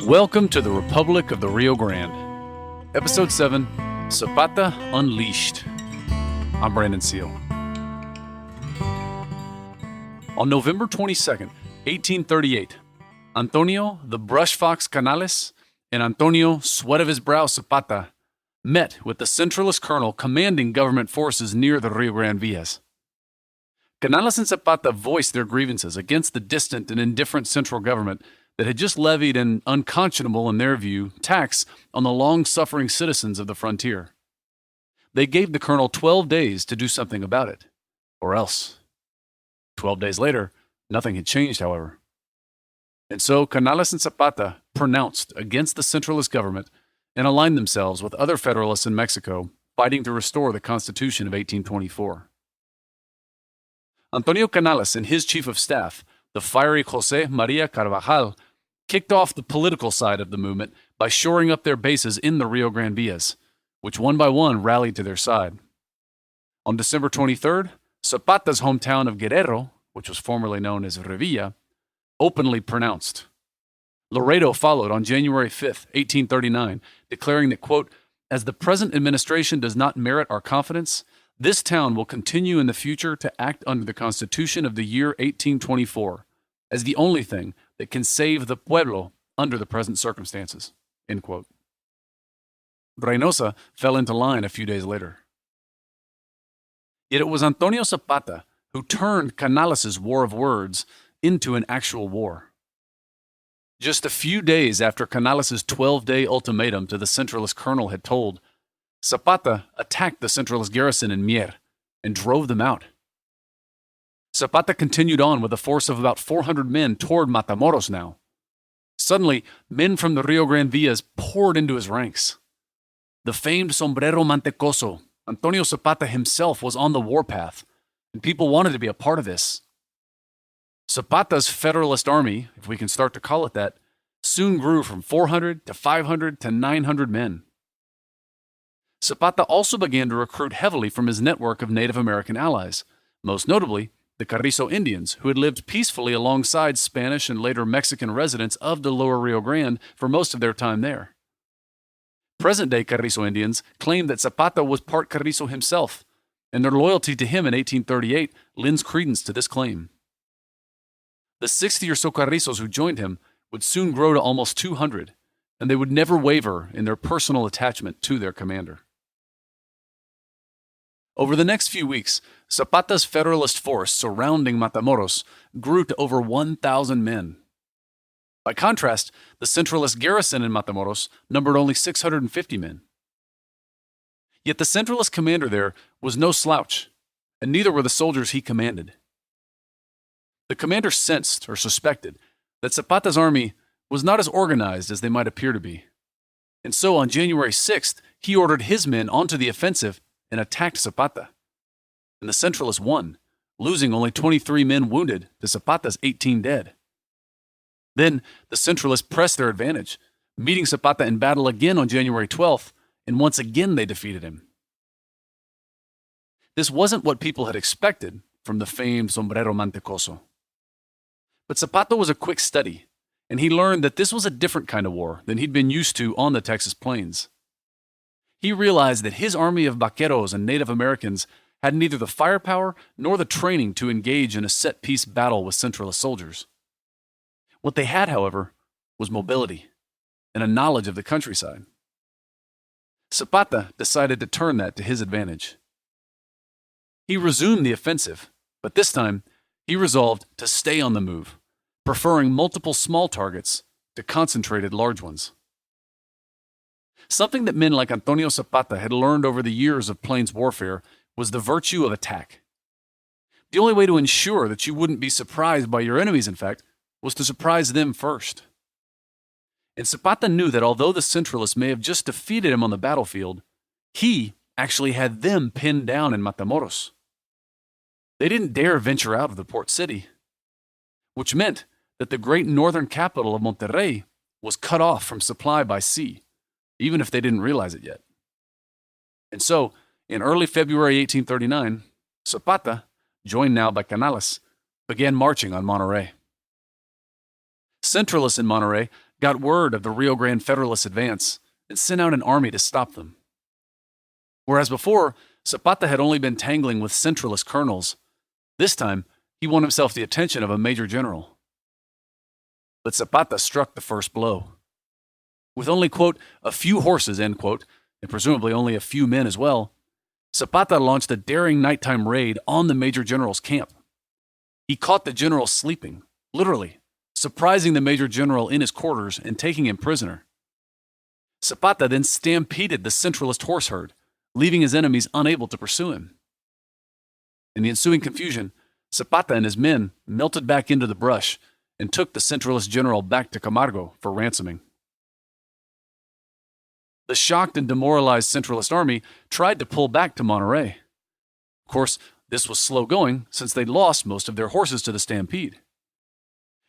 Welcome to the Republic of the Rio Grande. Episode 7, Zapata Unleashed. I'm Brandon Seale. On November 22nd, 1838, Antonio the Brush Fox Canales and Antonio Sweat of his Brow Zapata met with the Centralist colonel commanding government forces near the Rio Grande Villas. Canales and Zapata voiced their grievances against the distant and indifferent central government that had just levied an unconscionable, in their view, tax on the long-suffering citizens of the frontier. They gave the colonel 12 days to do something about it, or else. 12 days later, nothing had changed, however. And so Canales and Zapata pronounced against the Centralist government and aligned themselves with other Federalists in Mexico, fighting to restore the Constitution of 1824. Antonio Canales and his chief of staff, the fiery José María Carvajal, kicked off the political side of the movement by shoring up their bases in the Rio Grande Villas, which one by one rallied to their side. On December 23rd, Zapata's hometown of Guerrero, which was formerly known as Revilla, openly pronounced. Laredo followed on January 5th, 1839, declaring that, quote, "As the present administration does not merit our confidence, this town will continue in the future to act under the Constitution of the year 1824 as the only thing that can save the pueblo under the present circumstances." End quote. Reynosa fell into line a few days later. Yet it was Antonio Zapata who turned Canales' war of words into an actual war. Just a few days after Canales' 12-day ultimatum to the Centralist colonel had told, Zapata attacked the Centralist garrison in Mier and drove them out. Zapata continued on with a force of about 400 men toward Matamoros now. Suddenly, men from the Rio Grande Villas poured into his ranks. The famed sombrero mantecoso, Antonio Zapata himself, was on the warpath, and people wanted to be a part of this. Zapata's Federalist army, if we can start to call it that, soon grew from 400 to 500 to 900 men. Zapata also began to recruit heavily from his network of Native American allies, most notably the Carrizo Indians, who had lived peacefully alongside Spanish and later Mexican residents of the lower Rio Grande for most of their time there. Present-day Carrizo Indians claimed that Zapata was part Carrizo himself, and their loyalty to him in 1838 lends credence to this claim. The 60 or so Carrizos who joined him would soon grow to almost 200, and they would never waver in their personal attachment to their commander. Over the next few weeks, Zapata's Federalist force surrounding Matamoros grew to over 1,000 men. By contrast, the Centralist garrison in Matamoros numbered only 650 men. Yet the Centralist commander there was no slouch, and neither were the soldiers he commanded. The commander sensed or suspected that Zapata's army was not as organized as they might appear to be. And so on January 6th, he ordered his men onto the offensive and attacked Zapata. And the Centralists won, losing only 23 men wounded to Zapata's 18 dead. Then the Centralists pressed their advantage, meeting Zapata in battle again on January 12th, and once again they defeated him. This wasn't what people had expected from the famed sombrero mantecoso. But Zapata was a quick study, and he learned that this was a different kind of war than he'd been used to on the Texas plains. He realized that his army of vaqueros and Native Americans had neither the firepower nor the training to engage in a set-piece battle with Centralist soldiers. What they had, however, was mobility and a knowledge of the countryside. Zapata decided to turn that to his advantage. He resumed the offensive, but this time he resolved to stay on the move, preferring multiple small targets to concentrated large ones. Something that men like Antonio Zapata had learned over the years of plains warfare was the virtue of attack. The only way to ensure that you wouldn't be surprised by your enemies, in fact, was to surprise them first. And Zapata knew that although the Centralists may have just defeated him on the battlefield, he actually had them pinned down in Matamoros. They didn't dare venture out of the port city, which meant that the great northern capital of Monterrey was cut off from supply by sea, even if they didn't realize it yet. And so, in early February 1839, Zapata, joined now by Canales, began marching on Monterrey. Centralists in Monterrey got word of the Rio Grande Federalists' advance and sent out an army to stop them. Whereas before, Zapata had only been tangling with Centralist colonels, this time he won himself the attention of a major general. But Zapata struck the first blow. With only, quote, a few horses, end quote, and presumably only a few men as well, Zapata launched a daring nighttime raid on the major general's camp. He caught the general sleeping, literally, surprising the major general in his quarters and taking him prisoner. Zapata then stampeded the Centralist horse herd, leaving his enemies unable to pursue him. In the ensuing confusion, Zapata and his men melted back into the brush and took the Centralist general back to Camargo for ransoming. The shocked and demoralized Centralist army tried to pull back to Monterrey. Of course, this was slow going since they'd lost most of their horses to the stampede.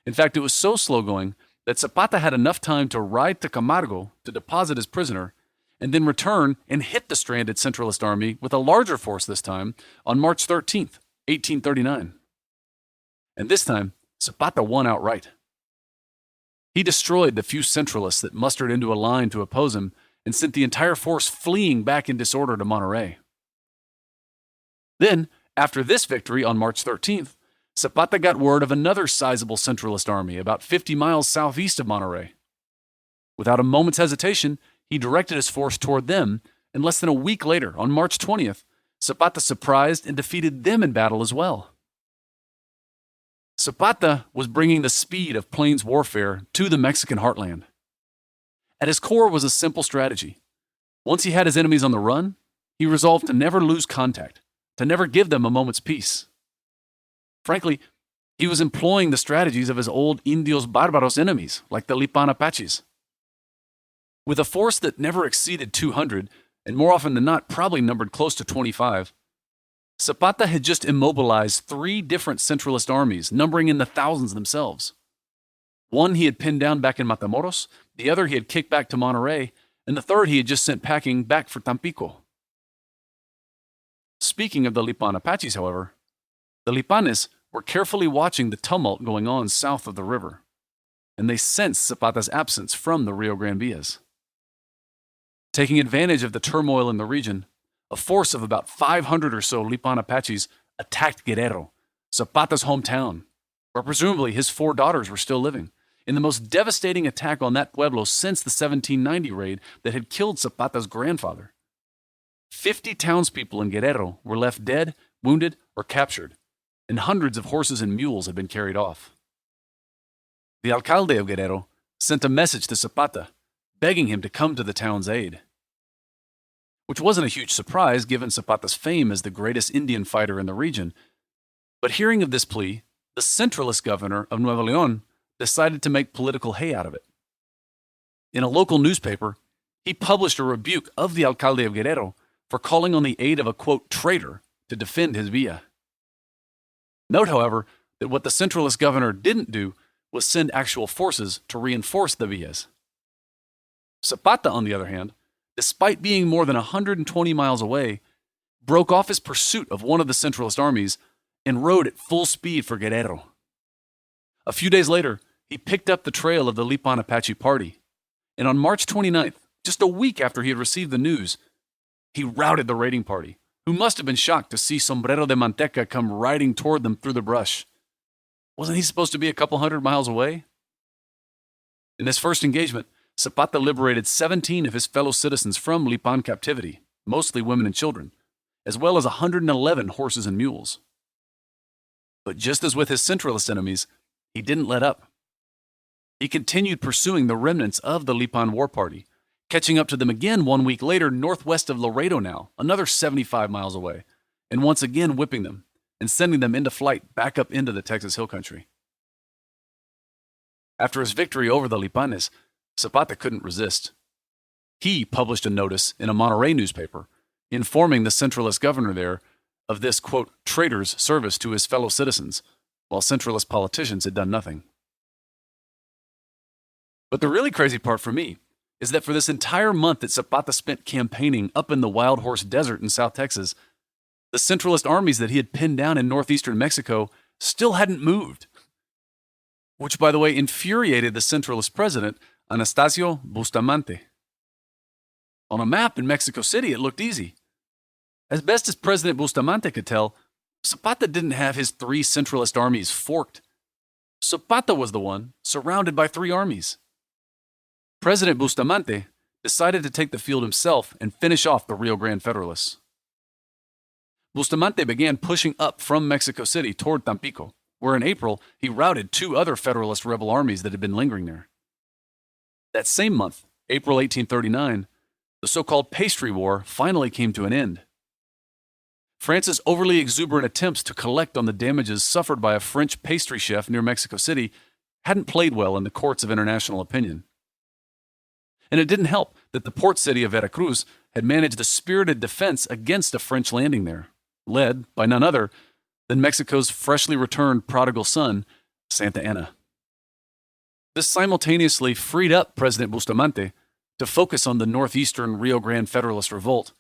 In fact, it was so slow going that Zapata had enough time to ride to Camargo to deposit his prisoner and then return and hit the stranded Centralist army with a larger force this time on March 13th, 1839. And this time, Zapata won outright. He destroyed the few Centralists that mustered into a line to oppose him and sent the entire force fleeing back in disorder to Monterrey. Then, after this victory on March 13th, Zapata got word of another sizable Centralist army about 50 miles southeast of Monterrey. Without a moment's hesitation, he directed his force toward them, and less than a week later, on March 20th, Zapata surprised and defeated them in battle as well. Zapata was bringing the speed of plains warfare to the Mexican heartland. At his core was a simple strategy. Once he had his enemies on the run, he resolved to never lose contact, to never give them a moment's peace. Frankly, he was employing the strategies of his old Indios Barbaros enemies, like the Lipan Apaches. With a force that never exceeded 200, and more often than not probably numbered close to 25, Zapata had just immobilized 3 different Centralist armies, numbering in the thousands themselves. One he had pinned down back in Matamoros, the other he had kicked back to Monterrey, and the third he had just sent packing back for Tampico. Speaking of the Lipan Apaches, however, the Lipanes were carefully watching the tumult going on south of the river, and they sensed Zapata's absence from the Rio Grande. Taking advantage of the turmoil in the region, a force of about 500 or so Lipan Apaches attacked Guerrero, Zapata's hometown, where presumably his 4 daughters were still living, in the most devastating attack on that pueblo since the 1790 raid that had killed Zapata's grandfather. 50 townspeople in Guerrero were left dead, wounded, or captured, and hundreds of horses and mules had been carried off. The alcalde of Guerrero sent a message to Zapata, begging him to come to the town's aid. Which wasn't a huge surprise given Zapata's fame as the greatest Indian fighter in the region. But hearing of this plea, the Centralist governor of Nuevo León decided to make political hay out of it. In a local newspaper, he published a rebuke of the alcalde of Guerrero for calling on the aid of a, quote, traitor to defend his villa. Note, however, that what the Centralist governor didn't do was send actual forces to reinforce the villas. Zapata, on the other hand, despite being more than 120 miles away, broke off his pursuit of one of the Centralist armies and rode at full speed for Guerrero. A few days later, he picked up the trail of the Lipan Apache party, and on March 29th, just a week after he had received the news, he routed the raiding party, who must have been shocked to see Sombrero de Manteca come riding toward them through the brush. Wasn't he supposed to be a couple hundred miles away? In this first engagement, Zapata liberated 17 of his fellow citizens from Lipan captivity, mostly women and children, as well as 111 horses and mules. But just as with his Centralist enemies, he didn't let up. He continued pursuing the remnants of the Lipan war party, catching up to them again 1 week later northwest of Laredo now, another 75 miles away, and once again whipping them and sending them into flight back up into the Texas Hill Country. After his victory over the Lipanes, Zapata couldn't resist. He published a notice in a Monterrey newspaper informing the Centralist governor there of this, quote, traitor's service to his fellow citizens, while Centralist politicians had done nothing. But the really crazy part for me is that for this entire month that Zapata spent campaigning up in the Wild Horse Desert in South Texas, the Centralist armies that he had pinned down in northeastern Mexico still hadn't moved. Which, by the way, infuriated the Centralist president, Anastasio Bustamante. On a map in Mexico City, it looked easy. As best as President Bustamante could tell, Zapata didn't have his three Centralist armies forked. Zapata was the one, surrounded by three armies. President Bustamante decided to take the field himself and finish off the Rio Grande Federalists. Bustamante began pushing up from Mexico City toward Tampico, where in April he routed two other Federalist rebel armies that had been lingering there. That same month, April 1839, the so-called Pastry War finally came to an end. France's overly exuberant attempts to collect on the damages suffered by a French pastry chef near Mexico City hadn't played well in the courts of international opinion. And it didn't help that the port city of Veracruz had managed a spirited defense against a French landing there, led by none other than Mexico's freshly returned prodigal son, Santa Anna. This simultaneously freed up President Bustamante to focus on the northeastern Rio Grande Federalist revolt,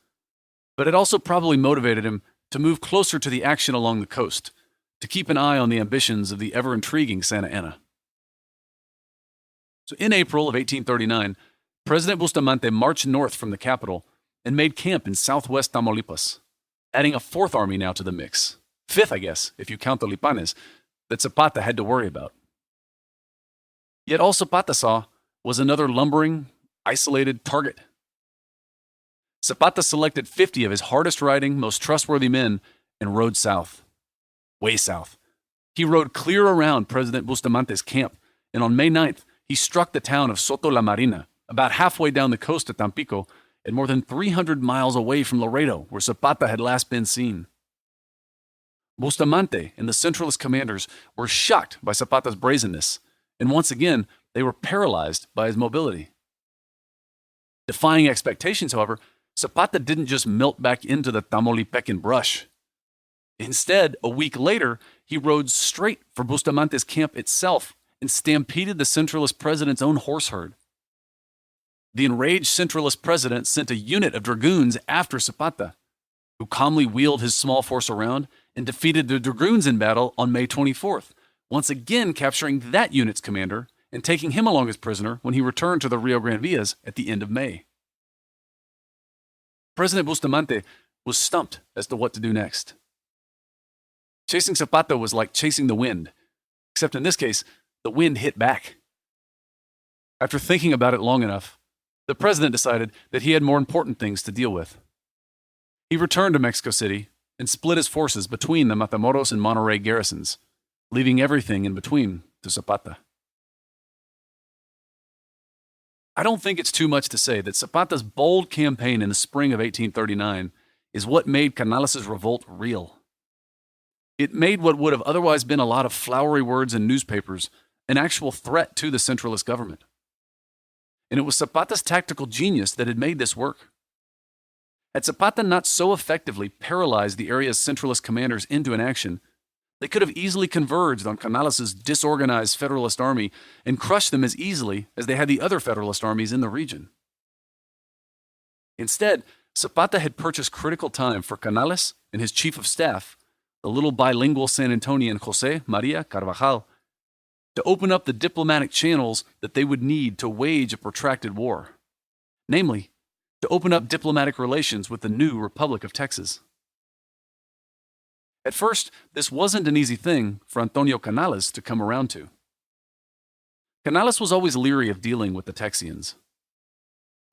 but it also probably motivated him to move closer to the action along the coast, to keep an eye on the ambitions of the ever-intriguing Santa Anna. So in April of 1839, President Bustamante marched north from the capital and made camp in southwest Tamaulipas, adding a fourth army now to the mix, fifth, I guess, if you count the Lipanes, that Zapata had to worry about. Yet all Zapata saw was another lumbering, isolated target. Zapata selected 50 of his hardest-riding, most trustworthy men and rode south. Way south. He rode clear around President Bustamante's camp, and on May 9th, he struck the town of Soto la Marina, about halfway down the coast of Tampico, and more than 300 miles away from Laredo, where Zapata had last been seen. Bustamante and the Centralist commanders were shocked by Zapata's brazenness, and once again, they were paralyzed by his mobility. Defying expectations, however, Zapata didn't just melt back into the Tamaulipecan brush. Instead, a week later, he rode straight for Bustamante's camp itself and stampeded the Centralist president's own horse herd. The enraged Centralist president sent a unit of dragoons after Zapata, who calmly wheeled his small force around and defeated the dragoons in battle on May 24th, once again capturing that unit's commander and taking him along as prisoner when he returned to the Rio Grande Villas at the end of May. President Bustamante was stumped as to what to do next. Chasing Zapata was like chasing the wind, except in this case, the wind hit back. After thinking about it long enough, the president decided that he had more important things to deal with. He returned to Mexico City and split his forces between the Matamoros and Monterrey garrisons, leaving everything in between to Zapata. I don't think it's too much to say that Zapata's bold campaign in the spring of 1839 is what made Canales' revolt real. It made what would have otherwise been a lot of flowery words in newspapers an actual threat to the Centralist government. And it was Zapata's tactical genius that had made this work. Had Zapata not so effectively paralyzed the area's Centralist commanders into inaction, they could have easily converged on Canales' disorganized Federalist army and crushed them as easily as they had the other Federalist armies in the region. Instead, Zapata had purchased critical time for Canales and his chief of staff, the little bilingual San Antonian José María Carvajal, to open up the diplomatic channels that they would need to wage a protracted war. Namely, to open up diplomatic relations with the new Republic of Texas. At first, this wasn't an easy thing for Antonio Canales to come around to. Canales was always leery of dealing with the Texians.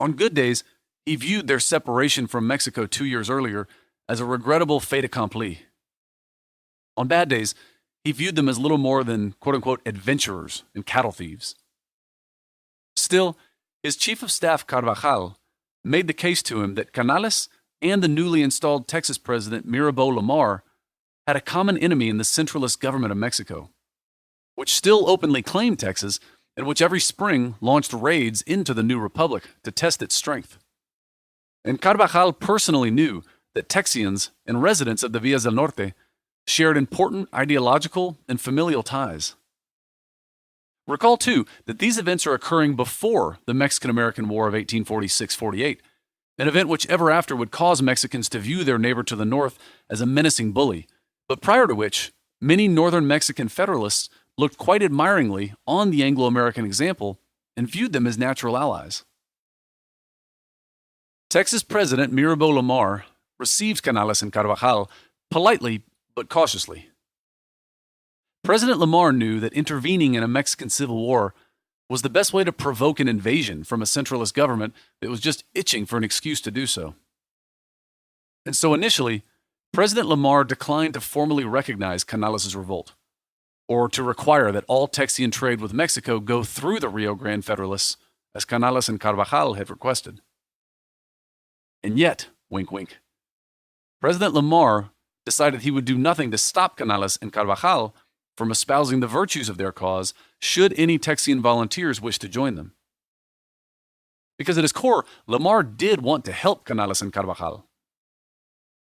On good days, he viewed their separation from Mexico 2 years earlier as a regrettable fait accompli. On bad days, he viewed them as little more than quote-unquote adventurers and cattle thieves. Still, his chief of staff Carvajal made the case to him that Canales and the newly installed Texas president Mirabeau Lamar had a common enemy in the Centralist government of Mexico, which still openly claimed Texas and which every spring launched raids into the new republic to test its strength. And Carvajal personally knew that Texians and residents of the Villas del Norte shared important ideological and familial ties. Recall, too, that these events are occurring before the Mexican-American War of 1846-48, an event which ever after would cause Mexicans to view their neighbor to the north as a menacing bully, but prior to which, many northern Mexican Federalists looked quite admiringly on the Anglo-American example and viewed them as natural allies. Texas President Mirabeau Lamar received Canales and Carvajal politely but cautiously. President Lamar knew that intervening in a Mexican civil war was the best way to provoke an invasion from a centralist government that was just itching for an excuse to do so. And so initially, President Lamar declined to formally recognize Canales' revolt, or to require that all Texian trade with Mexico go through the Rio Grande Federalists, as Canales and Carvajal had requested. And yet, wink wink, President Lamar decided he would do nothing to stop Canales and Carvajal from espousing the virtues of their cause should any Texian volunteers wish to join them. Because at his core, Lamar did want to help Canales and Carvajal.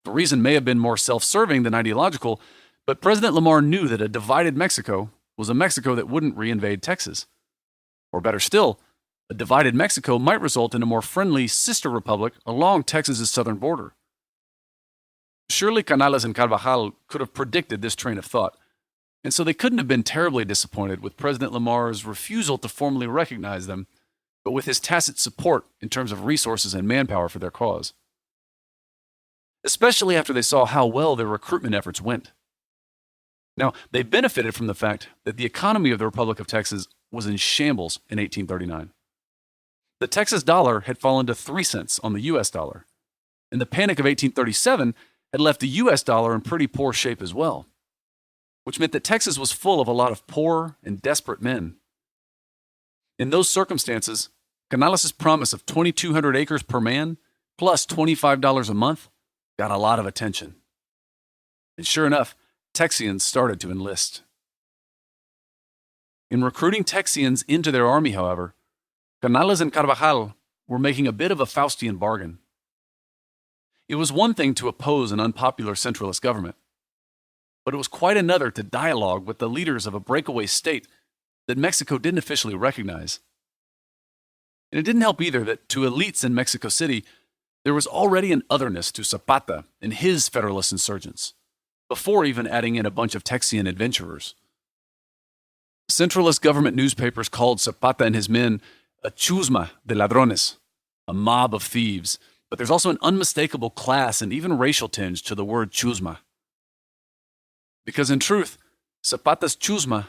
The reason may have been more self-serving than ideological, but President Lamar knew that a divided Mexico was a Mexico that wouldn't reinvade Texas. Or better still, a divided Mexico might result in a more friendly sister republic along Texas's southern border. Surely Canales and Carvajal could have predicted this train of thought, and so they couldn't have been terribly disappointed with President Lamar's refusal to formally recognize them, but with his tacit support in terms of resources and manpower for their cause. Especially after they saw how well their recruitment efforts went. Now, they benefited from the fact that the economy of the Republic of Texas was in shambles in 1839. The Texas dollar had fallen to 3 cents on the U.S. dollar, and the Panic of 1837 had left the U.S. dollar in pretty poor shape as well, which meant that Texas was full of a lot of poor and desperate men. In those circumstances, Canales' promise of 2,200 acres per man, plus $25 a month, got a lot of attention. And sure enough, Texians started to enlist. In recruiting Texians into their army, however, Canales and Carvajal were making a bit of a Faustian bargain. It was one thing to oppose an unpopular centralist government, but it was quite another to dialogue with the leaders of a breakaway state that Mexico didn't officially recognize. And it didn't help either that to elites in Mexico City, there was already an otherness to Zapata and his Federalist insurgents, before even adding in a bunch of Texian adventurers. Centralist government newspapers called Zapata and his men a chusma de ladrones, a mob of thieves, but there's also an unmistakable class and even racial tinge to the word chusma. Because in truth, Zapata's chusma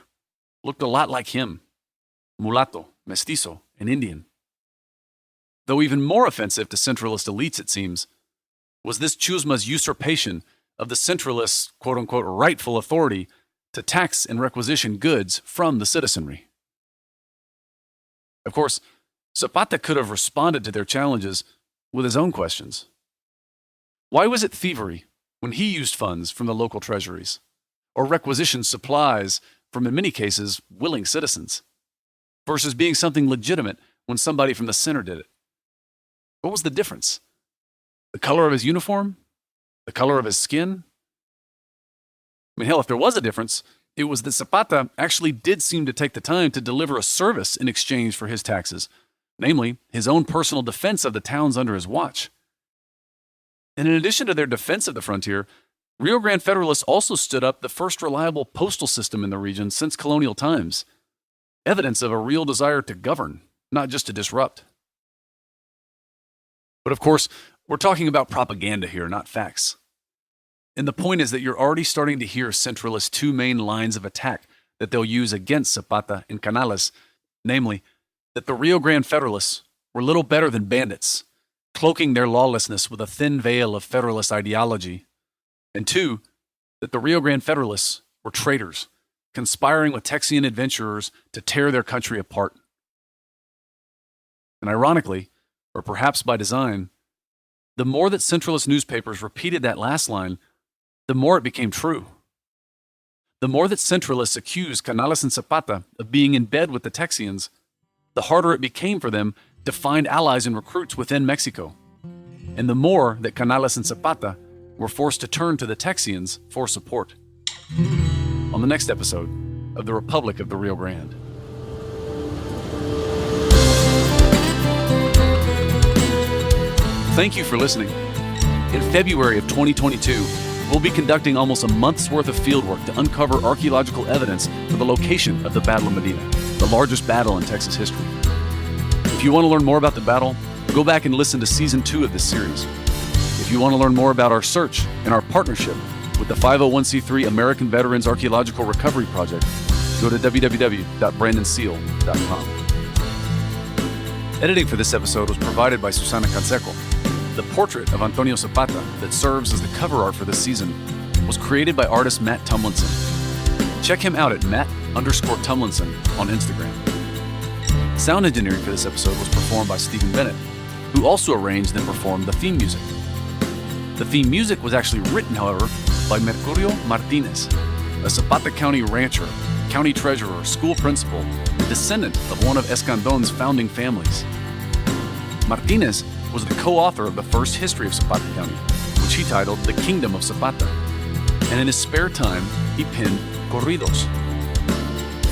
looked a lot like him, mulatto, mestizo, and Indian. Though even more offensive to centralist elites, it seems, was this chusma's usurpation of the centralists' quote-unquote rightful authority to tax and requisition goods from the citizenry. Of course, Zapata could have responded to their challenges with his own questions. Why was it thievery when he used funds from the local treasuries, or requisitioned supplies from, in many cases, willing citizens, versus being something legitimate when somebody from the center did it? What was the difference? The color of his uniform? The color of his skin? I mean, hell, if there was a difference, it was that Zapata actually did seem to take the time to deliver a service in exchange for his taxes, namely, his own personal defense of the towns under his watch. And in addition to their defense of the frontier, Rio Grande Federalists also stood up the first reliable postal system in the region since colonial times, evidence of a real desire to govern, not just to disrupt. But of course, we're talking about propaganda here, not facts. And the point is that you're already starting to hear Centralists' two main lines of attack that they'll use against Zapata and Canales, namely, that the Rio Grande Federalists were little better than bandits, cloaking their lawlessness with a thin veil of Federalist ideology, and two, that the Rio Grande Federalists were traitors, conspiring with Texian adventurers to tear their country apart. And ironically, or perhaps by design, the more that Centralist newspapers repeated that last line, the more it became true. The more that Centralists accused Canales and Zapata of being in bed with the Texians, the harder it became for them to find allies and recruits within Mexico, and the more that Canales and Zapata were forced to turn to the Texians for support. On the next episode of The Republic of the Rio Grande. Thank you for listening. In February of 2022, we'll be conducting almost a month's worth of fieldwork to uncover archaeological evidence for the location of the Battle of Medina, the largest battle in Texas history. If you want to learn more about the battle, go back and listen to Season 2 of this series. If you want to learn more about our search and our partnership with the 501c3 American Veterans Archaeological Recovery Project, go to www.brandonseale.com. Editing for this episode was provided by Susana Canseco. The portrait of Antonio Zapata that serves as the cover art for this season was created by artist Matt Tumlinson. Check him out at Matt_Tumlinson on Instagram. Sound engineering for this episode was performed by Stephen Bennett, who also arranged and performed the theme music. The theme music was actually written, however, by Mercurio Martinez, a Zapata County rancher, county treasurer, school principal, and descendant of one of Escandon's founding families. Martinez was the co-author of the first history of Zapata County, which he titled The Kingdom of Zapata, and in his spare time, he penned corridos.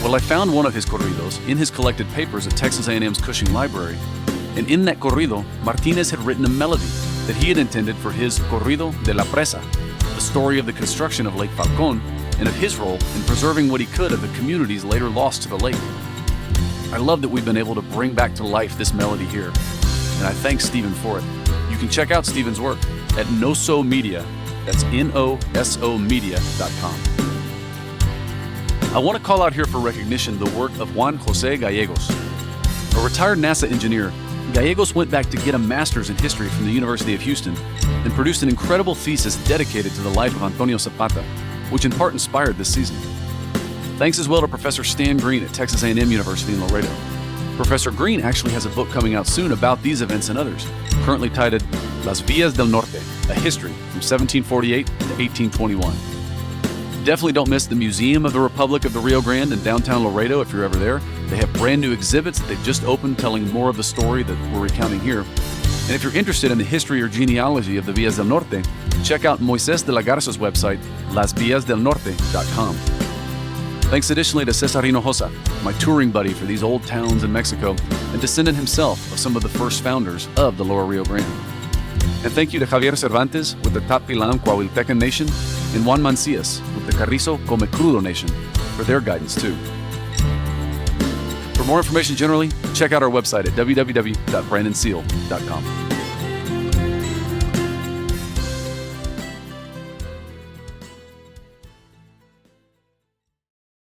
Well, I found one of his corridos in his collected papers at Texas A&M's Cushing Library, and in that corrido, Martinez had written a melody that he had intended for his Corrido de la Presa, the story of the construction of Lake Falcon and of his role in preserving what he could of the communities later lost to the lake. I love that we've been able to bring back to life this melody here, and I thank Stephen for it. You can check out Stephen's work at Noso Media, that's NOSO Media.com. I want to call out here for recognition the work of Juan José Gallegos. A retired NASA engineer, Gallegos went back to get a master's in history from the University of Houston and produced an incredible thesis dedicated to the life of Antonio Zapata, which in part inspired this season. Thanks as well to Professor Stan Green at Texas A&M University in Laredo. Professor Green actually has a book coming out soon about these events and others, currently titled Las Villas del Norte, a history from 1748 to 1821. Definitely don't miss the Museum of the Republic of the Rio Grande in downtown Laredo if you're ever there. They have brand new exhibits that they've just opened telling more of the story that we're recounting here. And if you're interested in the history or genealogy of the Villas del Norte, check out Moises de la Garza's website, lasvillasdelnorte.com. Thanks additionally to Cesar Hinojosa, my touring buddy for these old towns in Mexico, and descendant himself of some of the first founders of the Lower Rio Grande. And thank you to Javier Cervantes with the Tapilán Coahuiltecan Nation and Juan Mancias with the Carrizo Comecrudo Nation for their guidance too. For more information generally, check out our website at www.brandonseale.com.